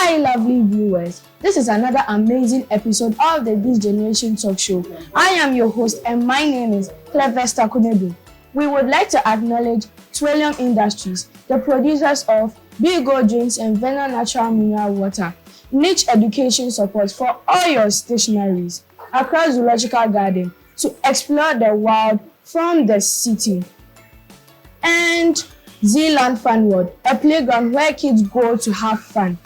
Hi, lovely viewers. This is another amazing episode of the This Generation Talk Show. I am your host and my name is Clevester Kunedu. We would like to acknowledge Twillium Industries, the producers of Big Gold Drinks and Venom Natural Mineral Water, niche education support for all your stationaries across Zoological Garden to explore the world from the city, and Zealand Fun World, a playground where kids go to have fun.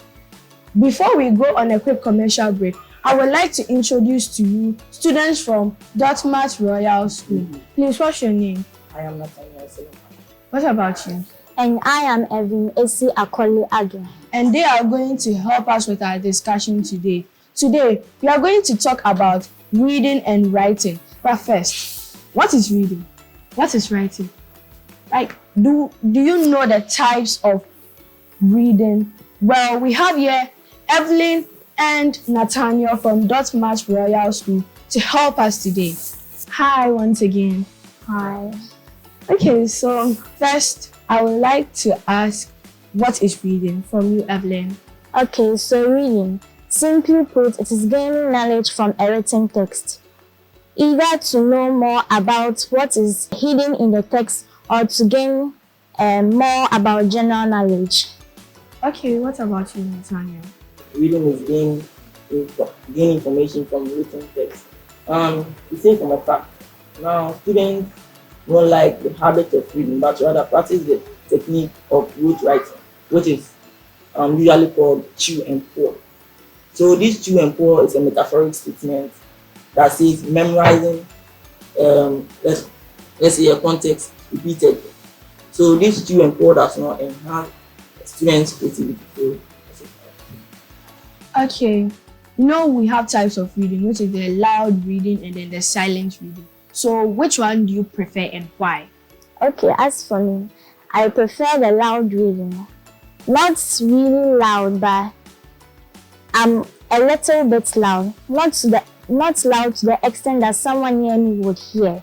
Before we go on a quick commercial break, I would like to introduce to you students from Dormat Royal School. Please, what's your name? I am Nathaniel. What about you? And I am Evan Esi Akoli Age. And they are going to help us with our discussion today. Today, we are going to talk about reading and writing. But first, what is reading? What is writing? Like, do you know the types of reading? Well, we have here Evelyn and Nathaniel from Dormat Royal School to help us today. Hi, once again. Hi. Okay, so first, I would like to ask, what is reading from you, Evelyn? Okay, so reading. Simply put, it is gaining knowledge from a written text. Either to know more about what is hidden in the text or to gain more about general knowledge. Okay, what about you, Nathaniel? Reading is gain information from written text. The same from a fact. Now, students don't like the habit of reading, but rather practice the technique of rote writing, which is usually called chew and pour. So this chew and pour is a metaphoric statement that says memorizing, let's say a context repeatedly. So this chew and pour does not enhance students' creativity. Okay, we have types of reading, which is the loud reading and then the silent reading. So which one do you prefer and why? Okay, as for me, I prefer the loud reading. Not really loud, but I'm a little bit loud. Not loud to the extent that someone near me would hear.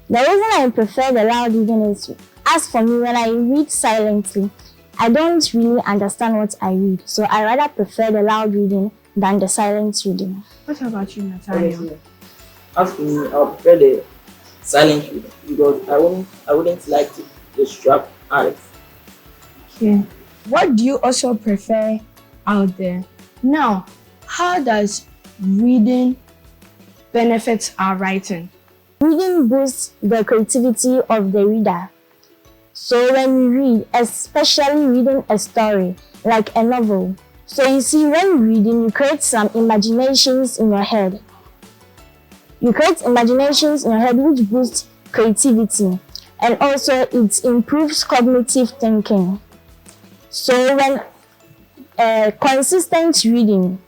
The reason I prefer the loud reading is, as for me, when I read silently, I don't really understand what I read. So I rather prefer the loud reading than the silent reading. What about you, Nathaniel? As for me, I would prefer the silent reading because I wouldn't like to distract others. Okay. What do you also prefer out there? Now, how does reading benefit our writing? Reading boosts the creativity of the reader. So when we read, especially reading a story, like a novel, so you see, when reading, you create some imaginations in your head. You create imaginations in your head which boost creativity, and also it improves cognitive thinking. So when consistent reading,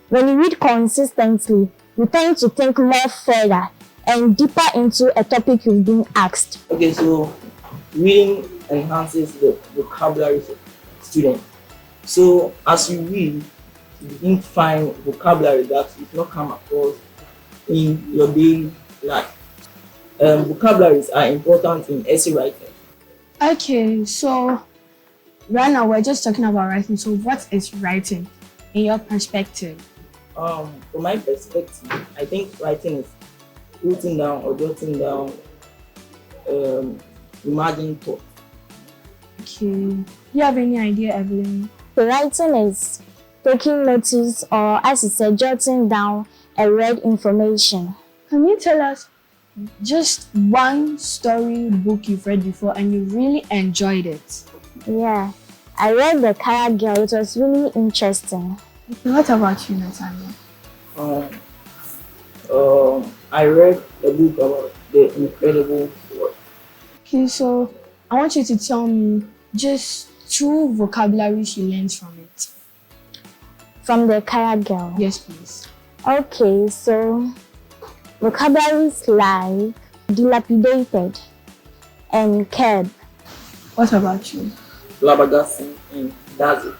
when you read consistently, you tend to think more further and deeper into a topic you've been asked. Okay, so reading enhances the vocabulary of students. So as you read, you begin to find vocabulary that you've not come across in your daily life. Vocabularies are important in essay writing. Okay, so right now we're just talking about writing. So what is writing in your perspective? From my perspective, I think writing is writing down or jotting down imagined thought. Okay. Do you have any idea, Evelyn? The writing is taking notice, or as you said, jotting down a read information. Can you tell us just one story book you've read before and you really enjoyed it? Yeah, I read The Kaya Girl. It was really interesting. What about you, Nathaniel? I read a book about the incredible world. Okay, so I want you to tell me just 2 vocabularies you learned from it. From The Kaya Girl? Yes, please. Okay, so vocabularies like dilapidated and curb. What about you? Flabbergasting and dazzle.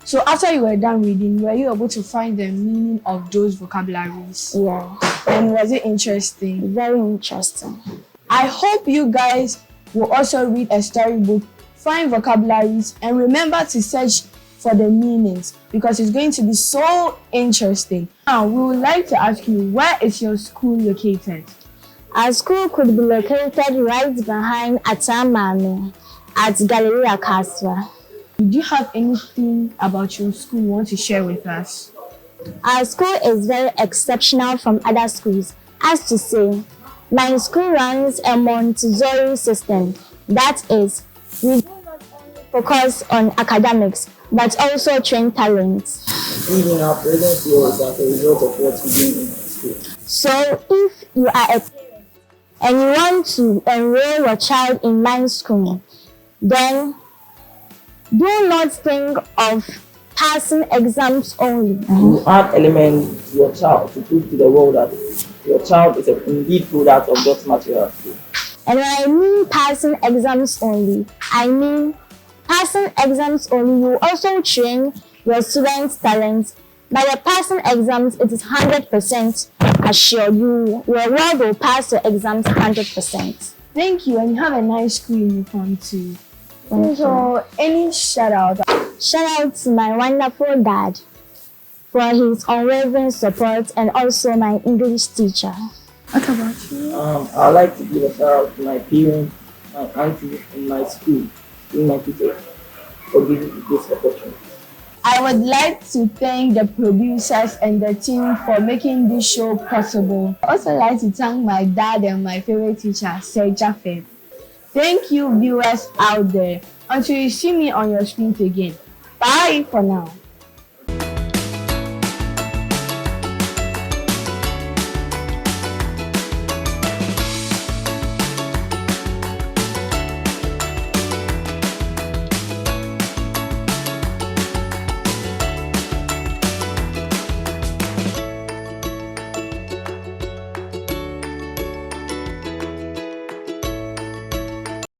So after you were done reading, were you able to find the meaning of those vocabularies? Yeah. And was it interesting? Very interesting. I hope you guys will also read a storybook, find vocabularies, and remember to search for the meanings because it's going to be so interesting. Now, we would like to ask you, where is your school located? Our school could be located right behind Atamame at Galalea, Kosoa. Do you have anything about your school you want to share with us? Our school is very exceptional from other schools. As to say, my school runs a Montessori system. That is, we do not only focus on academics, but also train talents. Even our presence here is as a result of what we do in school. So, if you are a parent and you want to enroll your child in my school, then do not think of passing exams only. You add elements to your child to prove to the world that your child is indeed product of Dormat school. And when I mean passing exams only, I mean passing exams only. You also train your students' talents. By the passing exams, it is 100% assured. Your world will pass your exams 100%. Thank you, and you have a nice school uniform too. So, any shout out? Shout out to my wonderful dad for his unwavering support and also my English teacher. What about you? I'd like to give a shout out to my parents, my auntie, and my school, and my teachers for giving me this opportunity. I would like to thank the producers and the team for making this show possible. I'd also like to thank my dad and my favorite teacher, Sir Japheth. Thank you, viewers out there. Until you see me on your screen again. Bye for now.